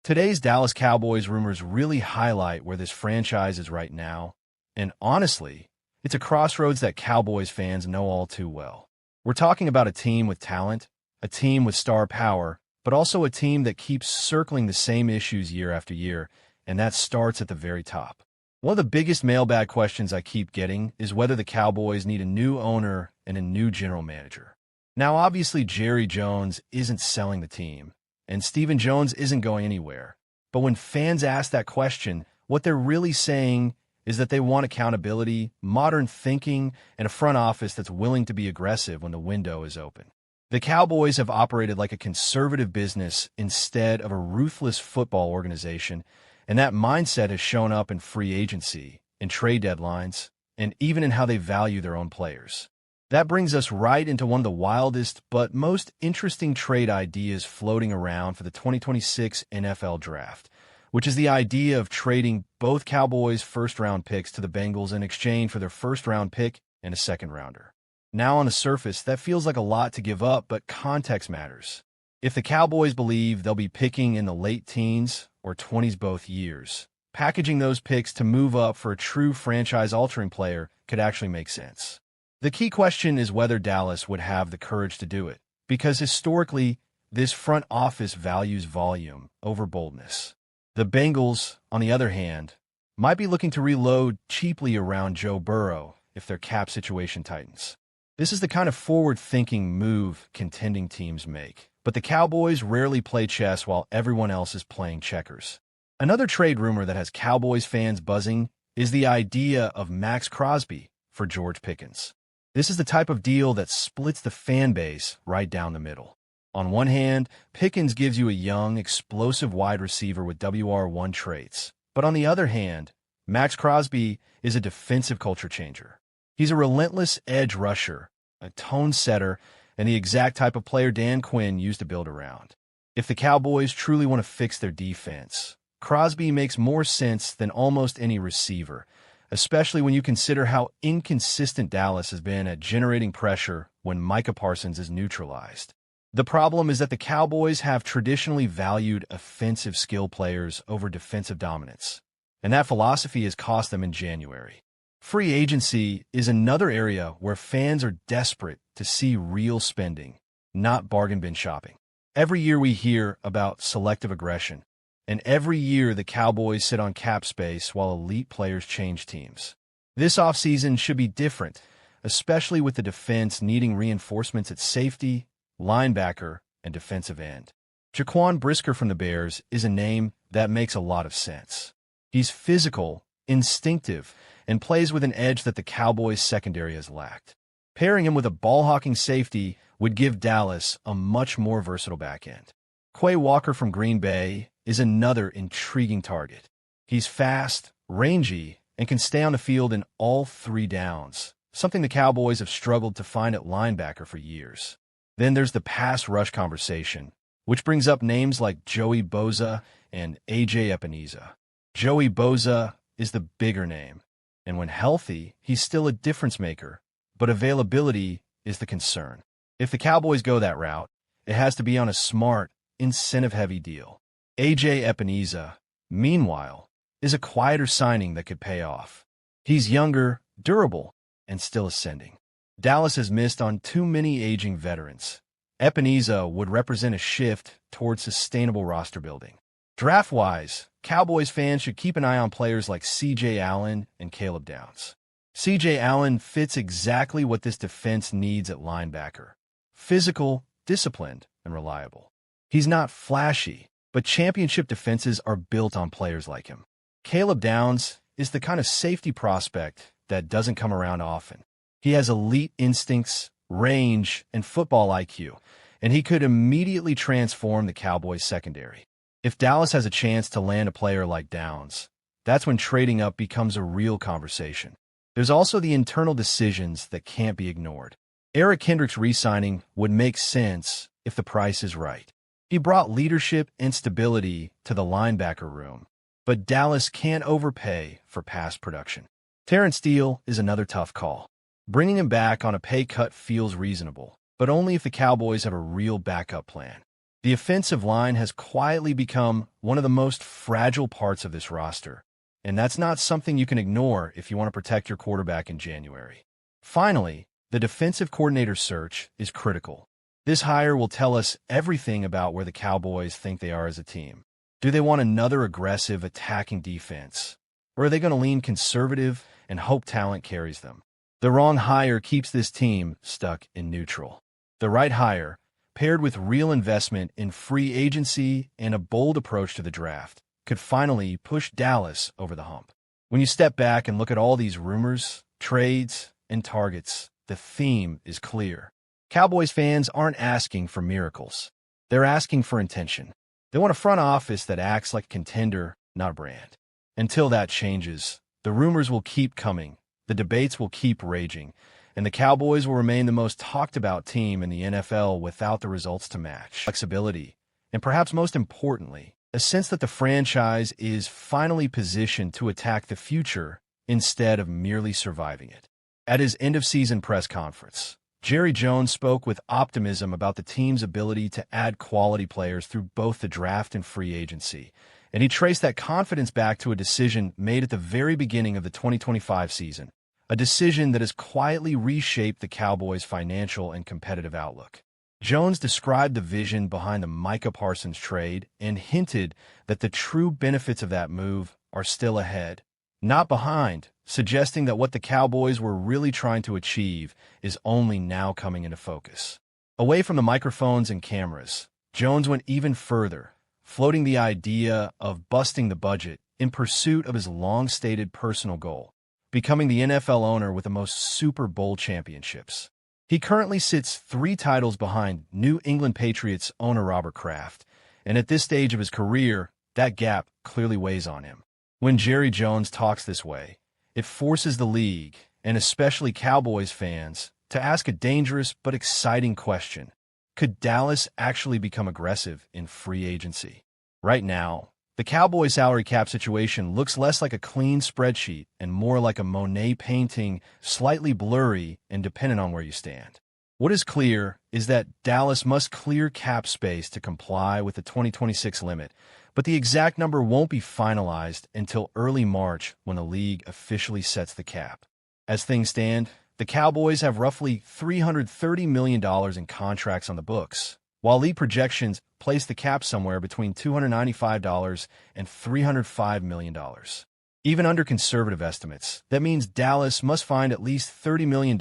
Today's Dallas Cowboys rumors really highlight where this franchise is right now, and honestly, it's a crossroads that Cowboys fans know all too well. We're talking about a team with talent, a team with star power, but also a team that keeps circling the same issues year after year, and that starts at the very top. One of the biggest mailbag questions I keep getting is whether the Cowboys need a new owner and a new general manager. Now, obviously, Jerry Jones isn't selling the team, and Stephen Jones isn't going anywhere. But when fans ask that question, what they're really saying is that they want accountability, modern thinking, and a front office that's willing to be aggressive when the window is open. The Cowboys have operated like a conservative business instead of a ruthless football organization, and that mindset has shown up in free agency, in trade deadlines, and even in how they value their own players. That brings us right into one of the wildest but most interesting trade ideas floating around for the 2026 NFL Draft, which is the idea of trading both Cowboys' first-round picks to the Bengals in exchange for their first-round pick and a second-rounder. Now, on the surface, that feels like a lot to give up, but context matters. If the Cowboys believe they'll be picking in the late teens or 20s both years, packaging those picks to move up for a true franchise-altering player could actually make sense. The key question is whether Dallas would have the courage to do it, because historically, this front office values volume over boldness. The Bengals, on the other hand, might be looking to reload cheaply around Joe Burrow if their cap situation tightens. This is the kind of forward-thinking move contending teams make, but the Cowboys rarely play chess while everyone else is playing checkers. Another trade rumor that has Cowboys fans buzzing is the idea of Maxx Crosby for George Pickens. This is the type of deal that splits the fan base right down the middle. On one hand, Pickens gives you a young, explosive wide receiver with WR1 traits. But on the other hand, Maxx Crosby is a defensive culture changer. He's a relentless edge rusher, a tone setter, and the exact type of player Dan Quinn used to build around. If the Cowboys truly want to fix their defense, Crosby makes more sense than almost any receiver, especially when you consider how inconsistent Dallas has been at generating pressure when Micah Parsons is neutralized. The problem is that the Cowboys have traditionally valued offensive skill players over defensive dominance, and that philosophy has cost them in January. Free agency is another area where fans are desperate to see real spending, not bargain bin shopping. Every year we hear about selective aggression, and every year the Cowboys sit on cap space while elite players change teams. This offseason should be different, especially with the defense needing reinforcements at safety, linebacker, and defensive end. Jaquan Brisker from the Bears is a name that makes a lot of sense. He's physical, instinctive, and plays with an edge that the Cowboys' secondary has lacked. Pairing him with a ball-hawking safety would give Dallas a much more versatile back end. Quay Walker from Green Bay is another intriguing target. He's fast, rangy, and can stay on the field in all three downs, something the Cowboys have struggled to find at linebacker for years. Then there's the pass rush conversation, which brings up names like Joey Bosa and A.J. Epineza. Joey Bosa is the bigger name, and when healthy, he's still a difference maker, but availability is the concern. If the Cowboys go that route, it has to be on a smart, incentive-heavy deal. A.J. Epineza, meanwhile, is a quieter signing that could pay off. He's younger, durable, and still ascending. Dallas has missed on too many aging veterans. Epineza would represent a shift towards sustainable roster building. Draft-wise, Cowboys fans should keep an eye on players like C.J. Allen and Caleb Downs. C.J. Allen fits exactly what this defense needs at linebacker: physical, disciplined, and reliable. He's not flashy, but championship defenses are built on players like him. Caleb Downs is the kind of safety prospect that doesn't come around often. He has elite instincts, range, and football IQ, and he could immediately transform the Cowboys' secondary. If Dallas has a chance to land a player like Downs, that's when trading up becomes a real conversation. There's also the internal decisions that can't be ignored. Eric Kendricks re-signing would make sense if the price is right. He brought leadership and stability to the linebacker room, but Dallas can't overpay for past production. Terrence Steele is another tough call. Bringing him back on a pay cut feels reasonable, but only if the Cowboys have a real backup plan. The offensive line has quietly become one of the most fragile parts of this roster, and that's not something you can ignore if you want to protect your quarterback in January. Finally, the defensive coordinator search is critical. This hire will tell us everything about where the Cowboys think they are as a team. Do they want another aggressive, attacking defense? Or are they going to lean conservative and hope talent carries them? The wrong hire keeps this team stuck in neutral. The right hire, paired with real investment in free agency and a bold approach to the draft, could finally push Dallas over the hump. When you step back and look at all these rumors, trades, and targets, the theme is clear. Cowboys fans aren't asking for miracles. They're asking for intention. They want a front office that acts like a contender, not a brand. Until that changes, the rumors will keep coming, the debates will keep raging, and the Cowboys will remain the most talked-about team in the NFL without the results to match. Flexibility, and perhaps most importantly, a sense that the franchise is finally positioned to attack the future instead of merely surviving it. At his end-of-season press conference, Jerry Jones spoke with optimism about the team's ability to add quality players through both the draft and free agency, and he traced that confidence back to a decision made at the very beginning of the 2025 season, a decision that has quietly reshaped the Cowboys' financial and competitive outlook. Jones described the vision behind the Micah Parsons trade and hinted that the true benefits of that move are still ahead, not behind, suggesting that what the Cowboys were really trying to achieve is only now coming into focus. Away from the microphones and cameras, Jones went even further, floating the idea of busting the budget in pursuit of his long-stated personal goal, becoming the NFL owner with the most Super Bowl championships. He currently sits 3 titles behind New England Patriots owner Robert Kraft, and at this stage of his career, that gap clearly weighs on him. When Jerry Jones talks this way, it forces the league, and especially Cowboys fans, to ask a dangerous but exciting question. Could Dallas actually become aggressive in free agency? Right now, the Cowboys' salary cap situation looks less like a clean spreadsheet and more like a Monet painting, slightly blurry and dependent on where you stand. What is clear is that Dallas must clear cap space to comply with the 2026 limit, but the exact number won't be finalized until early March when the league officially sets the cap. As things stand, the Cowboys have roughly $330 million in contracts on the books, while league projections place the cap somewhere between $295 and $305 million. Even under conservative estimates, that means Dallas must find at least $30 million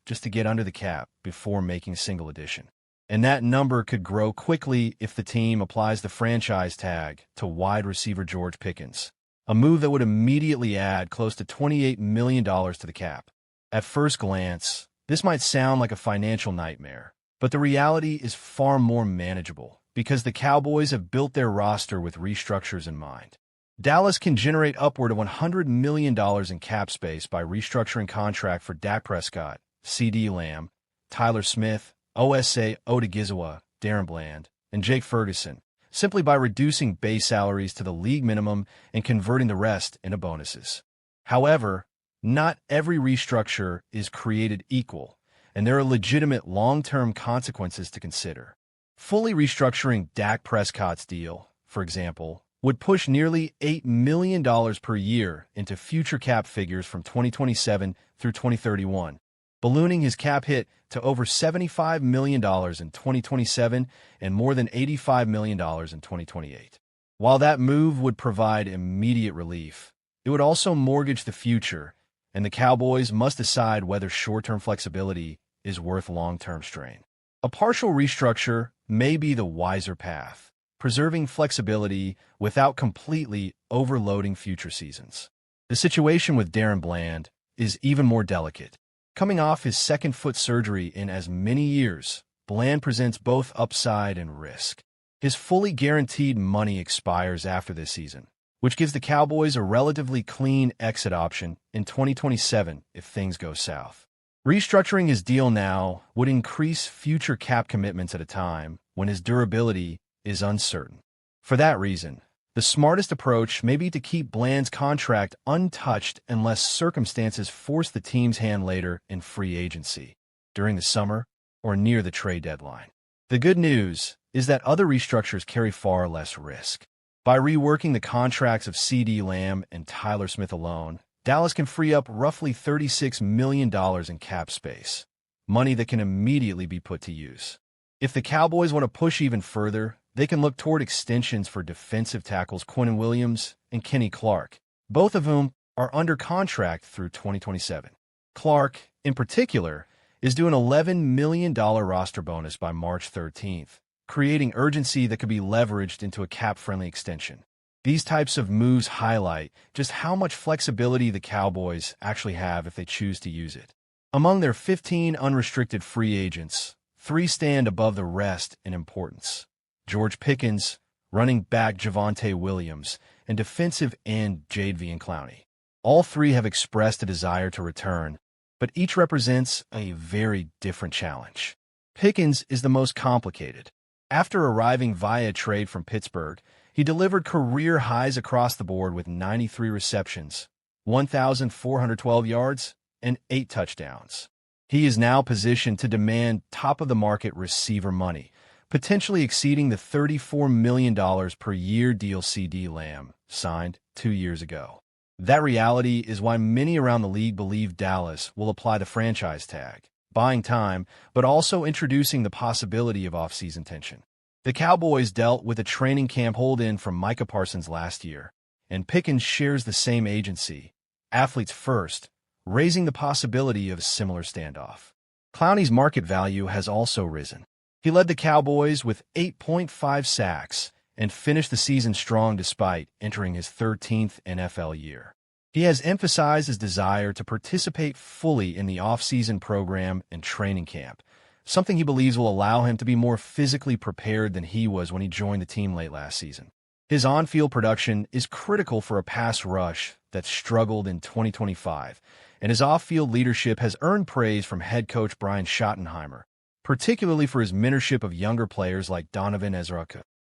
just to get under the cap before making a single addition. And that number could grow quickly if the team applies the franchise tag to wide receiver George Pickens, a move that would immediately add close to $28 million to the cap. At first glance, this might sound like a financial nightmare, but the reality is far more manageable because the Cowboys have built their roster with restructures in mind. Dallas can generate upward of $100 million in cap space by restructuring contract for Dak Prescott, CeeDee Lamb, Tyler Smith, Osa Odigizua, Darren Bland, and Jake Ferguson, simply by reducing base salaries to the league minimum and converting the rest into bonuses. However, not every restructure is created equal, and there are legitimate long-term consequences to consider. Fully restructuring Dak Prescott's deal, for example, would push nearly $8 million per year into future cap figures from 2027 through 2031, ballooning his cap hit to over $75 million in 2027 and more than $85 million in 2028. While that move would provide immediate relief, it would also mortgage the future, and the Cowboys must decide whether short-term flexibility is worth long-term strain. A partial restructure may be the wiser path, preserving flexibility without completely overloading future seasons. The situation with Darren Bland is even more delicate. Coming off his second foot surgery in as many years, Bland presents both upside and risk. His fully guaranteed money expires after this season, which gives the Cowboys a relatively clean exit option in 2027 if things go south. Restructuring his deal now would increase future cap commitments at a time when his durability is uncertain. For that reason, the smartest approach may be to keep Bland's contract untouched unless circumstances force the team's hand later in free agency, during the summer, or near the trade deadline. The good news is that other restructures carry far less risk. By reworking the contracts of C.D. Lamb and Tyler Smith alone, Dallas can free up roughly $36 million in cap space, money that can immediately be put to use. If the Cowboys want to push even further, they can look toward extensions for defensive tackles Quinnen Williams and Kenny Clark, both of whom are under contract through 2027. Clark, in particular, is due an $11 million roster bonus by March 13th, creating urgency that could be leveraged into a cap-friendly extension. These types of moves highlight just how much flexibility the Cowboys actually have if they choose to use it. Among their 15 unrestricted free agents, 3 stand above the rest in importance: George Pickens, running back Javonte Williams, and defensive end Jadeveon Clowney. All 3 have expressed a desire to return, but each represents a very different challenge. Pickens is the most complicated. After arriving via trade from Pittsburgh, he delivered career highs across the board with 93 receptions, 1,412 yards, and 8 touchdowns. He is now positioned to demand top-of-the-market receiver money, potentially exceeding the $34 million per year deal C.D. Lamb signed 2 years ago. That reality is why many around the league believe Dallas will apply the franchise tag, buying time, but also introducing the possibility of off-season tension. The Cowboys dealt with a training camp hold-in from Micah Parsons last year, and Pickens shares the same agency, athletes first, raising the possibility of a similar standoff. Clowney's market value has also risen. He led the Cowboys with 8.5 sacks and finished the season strong despite entering his 13th NFL year. He has emphasized his desire to participate fully in the off-season program and training camp, something he believes will allow him to be more physically prepared than he was when he joined the team late last season. His on-field production is critical for a pass rush that struggled in 2025, and his off-field leadership has earned praise from head coach Brian Schottenheimer, particularly for his mentorship of younger players like Donovan Ezra.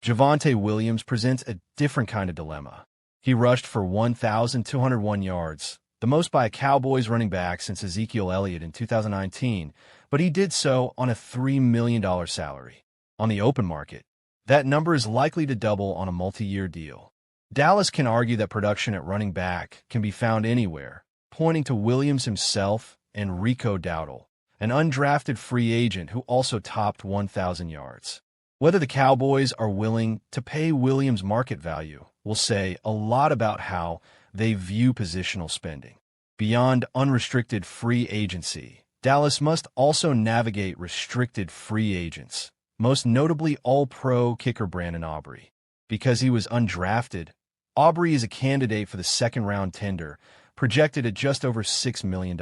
Javonte Williams presents a different kind of dilemma. He rushed for 1,201 yards, the most by a Cowboys running back since Ezekiel Elliott in 2019, but he did so on a $3 million salary. On the open market, that number is likely to double on a multi-year deal. Dallas can argue that production at running back can be found anywhere, pointing to Williams himself and Rico Dowdle, an undrafted free agent who also topped 1,000 yards. Whether the Cowboys are willing to pay Williams' market value will say a lot about how they view positional spending. Beyond unrestricted free agency, Dallas must also navigate restricted free agents, most notably All-Pro kicker Brandon Aubrey. Because he was undrafted, Aubrey is a candidate for the second-round tender, projected at just over $6 million.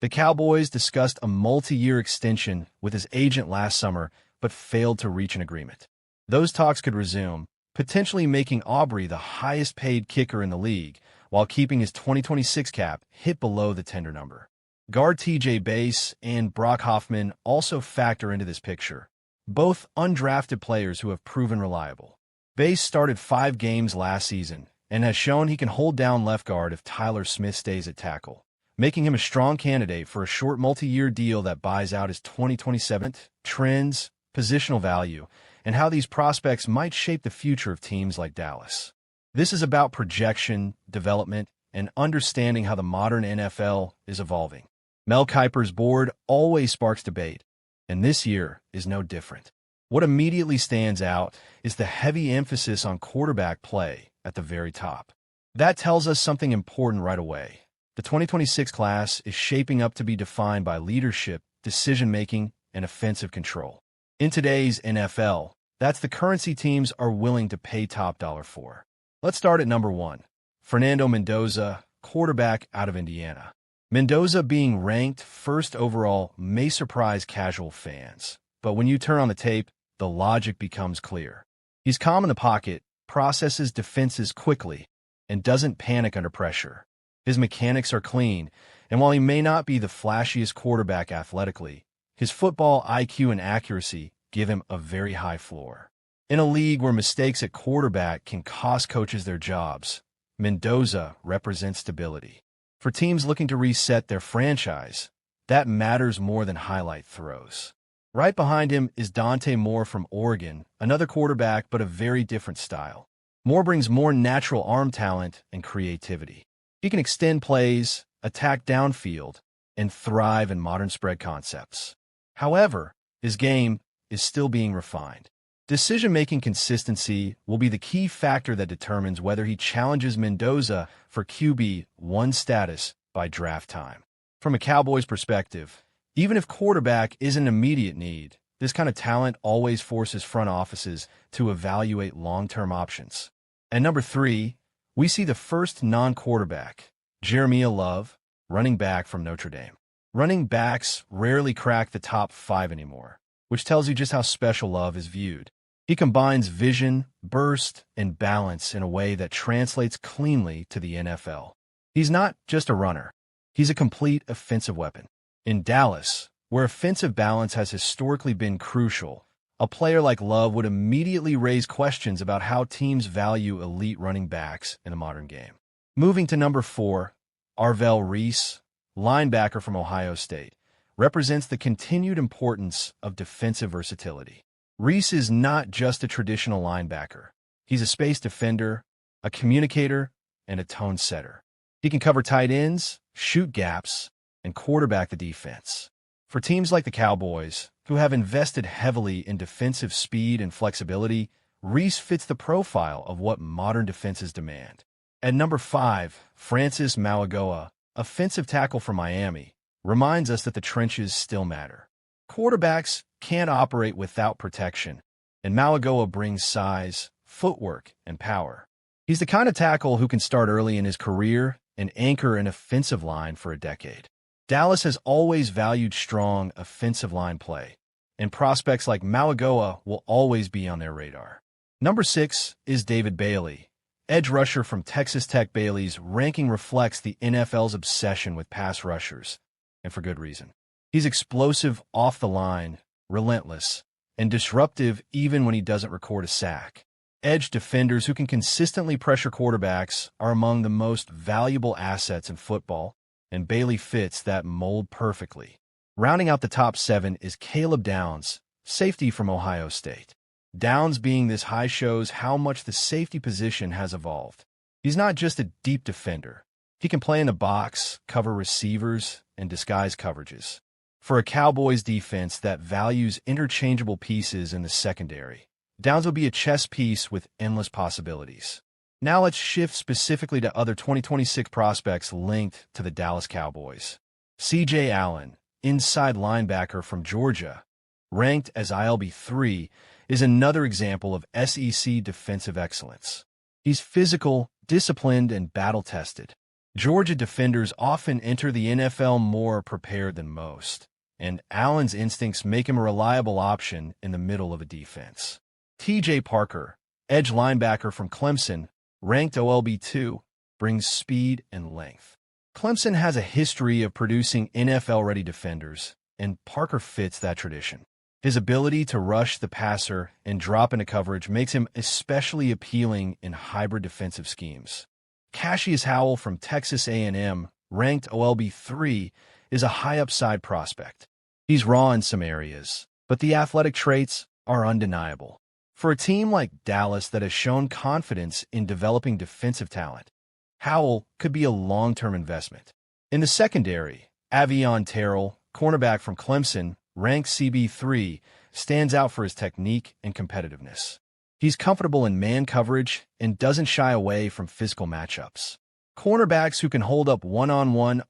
The Cowboys discussed a multi-year extension with his agent last summer, but failed to reach an agreement. Those talks could resume, potentially making Aubrey the highest-paid kicker in the league, while keeping his 2026 cap hit below the tender number. Guard T.J. Bass and Brock Hoffman also factor into this picture, both undrafted players who have proven reliable. Bass started 5 games last season and has shown he can hold down left guard if Tyler Smith stays at tackle, making him a strong candidate for a short multi-year deal that buys out his 2027 trends, positional value, and how these prospects might shape the future of teams like Dallas. This is about projection, development, and understanding how the modern NFL is evolving. Mel Kiper's board always sparks debate, and this year is no different. What immediately stands out is the heavy emphasis on quarterback play at the very top. That tells us something important right away. The 2026 class is shaping up to be defined by leadership, decision-making, and offensive control. In today's NFL, that's the currency teams are willing to pay top dollar for. Let's start at number 1. Fernando Mendoza, quarterback out of Indiana. Mendoza being ranked first overall may surprise casual fans, but when you turn on the tape, the logic becomes clear. He's calm in the pocket, processes defenses quickly, and doesn't panic under pressure. His mechanics are clean, and while he may not be the flashiest quarterback athletically, his football IQ and accuracy give him a very high floor. In a league where mistakes at quarterback can cost coaches their jobs, Mendoza represents stability. For teams looking to reset their franchise, that matters more than highlight throws. Right behind him is Dante Moore from Oregon, another quarterback but a very different style. Moore brings more natural arm talent and creativity. He can extend plays, attack downfield, and thrive in modern spread concepts. However, his game is still being refined. Decision-making consistency will be the key factor that determines whether he challenges Mendoza for QB1 status by draft time. From a Cowboys perspective, even if quarterback is an immediate need, this kind of talent always forces front offices to evaluate long-term options. At number 3, we see the first non-quarterback, Jeremiah Love, running back from Notre Dame. Running backs rarely crack the top 5 anymore, which tells you just how special Love is viewed. He combines vision, burst, and balance in a way that translates cleanly to the NFL. He's not just a runner. He's a complete offensive weapon. In Dallas, where offensive balance has historically been crucial, a player like Love would immediately raise questions about how teams value elite running backs in the modern game. Moving to number 4, Arvell Reese, linebacker from Ohio State, represents the continued importance of defensive versatility. Reese is not just a traditional linebacker. He's a space defender, a communicator, and a tone setter. He can cover tight ends, shoot gaps, and quarterback the defense. For teams like the Cowboys, who have invested heavily in defensive speed and flexibility, Reese fits the profile of what modern defenses demand. At number 5, Francis Mauigoa, offensive tackle from Miami, reminds us that the trenches still matter. Quarterbacks can't operate without protection, and Mauigoa brings size, footwork, and power. He's the kind of tackle who can start early in his career and anchor an offensive line for a decade. Dallas has always valued strong offensive line play, and prospects like Mauigoa will always be on their radar. Number 6 is David Bailey, edge rusher from Texas Tech. Bailey's ranking reflects the NFL's obsession with pass rushers, and for good reason. He's explosive off the line, relentless, and disruptive even when he doesn't record a sack. Edge defenders who can consistently pressure quarterbacks are among the most valuable assets in football, and Bailey fits that mold perfectly. Rounding out the top 7 is Caleb Downs, safety from Ohio State. Downs being this high shows how much the safety position has evolved. He's not just a deep defender. He can play in the box, cover receivers, and disguise coverages. For a Cowboys defense that values interchangeable pieces in the secondary, Downs will be a chess piece with endless possibilities. Now let's shift specifically to other 2026 prospects linked to the Dallas Cowboys. C.J. Allen, inside linebacker from Georgia, ranked as ILB3, is another example of SEC defensive excellence. He's physical, disciplined, and battle-tested. Georgia defenders often enter the NFL more prepared than most, and Allen's instincts make him a reliable option in the middle of a defense. T.J. Parker, edge linebacker from Clemson, ranked OLB2, brings speed and length. Clemson has a history of producing NFL-ready defenders, and Parker fits that tradition. His ability to rush the passer and drop into coverage makes him especially appealing in hybrid defensive schemes. Cassius Howell from Texas A&M, ranked OLB3, is a high-upside prospect. He's raw in some areas, but the athletic traits are undeniable. For a team like Dallas that has shown confidence in developing defensive talent, Howell could be a long-term investment. In the secondary, Avion Terrell, cornerback from Clemson, ranked CB3, stands out for his technique and competitiveness. He's comfortable in man coverage and doesn't shy away from physical matchups. Cornerbacks who can hold up one-on-one